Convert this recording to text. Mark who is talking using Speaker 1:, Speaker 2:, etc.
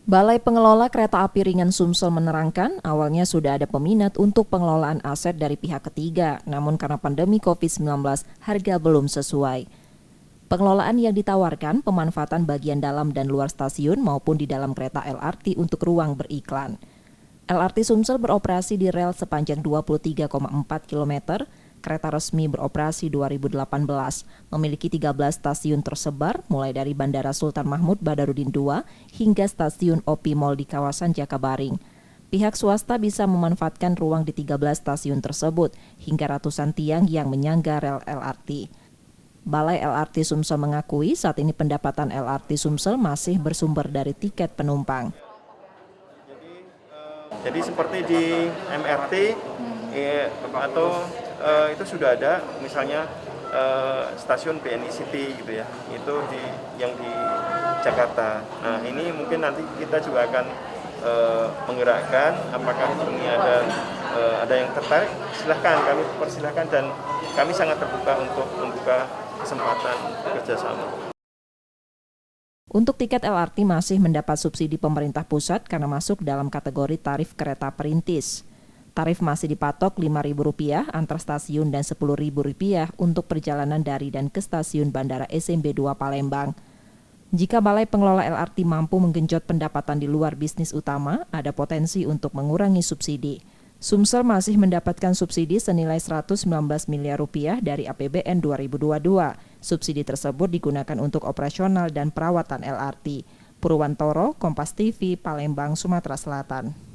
Speaker 1: Balai Pengelola Kereta Api Ringan Sumsel menerangkan awalnya sudah ada peminat untuk pengelolaan aset dari pihak ketiga, namun karena pandemi COVID-19 harga belum sesuai. Pengelolaan yang ditawarkan pemanfaatan bagian dalam dan luar stasiun maupun di dalam kereta LRT untuk ruang beriklan. LRT Sumsel beroperasi di rel sepanjang 23,4 km, kereta resmi beroperasi 2018, memiliki 13 stasiun tersebar mulai dari Bandara Sultan Mahmud Badarudin II hingga stasiun OP Mall di kawasan Jakabaring. Pihak swasta bisa memanfaatkan ruang di 13 stasiun tersebut hingga ratusan tiang yang menyangga rel LRT. Balai LRT Sumsel mengakui saat ini pendapatan LRT Sumsel masih bersumber dari tiket penumpang.
Speaker 2: Jadi seperti di MRT atau itu sudah ada, misalnya stasiun BNI City gitu ya, itu yang di Jakarta. Nah ini mungkin nanti kita juga akan menggerakkan, apakah ini ada yang tertarik, silahkan kami persilahkan dan kami sangat terbuka untuk membuka kesempatan kerjasama.
Speaker 1: Untuk tiket LRT masih mendapat subsidi pemerintah pusat karena masuk dalam kategori tarif kereta perintis. Tarif masih dipatok Rp5.000 antar stasiun dan Rp10.000 untuk perjalanan dari dan ke stasiun Bandara SMB 2 Palembang. Jika Balai Pengelola LRT mampu menggenjot pendapatan di luar bisnis utama, ada potensi untuk mengurangi subsidi. Sumsel masih mendapatkan subsidi senilai Rp119 miliar dari APBN 2022. Subsidi tersebut digunakan untuk operasional dan perawatan LRT. Purwantoro, Kompas TV, Palembang, Sumatera Selatan.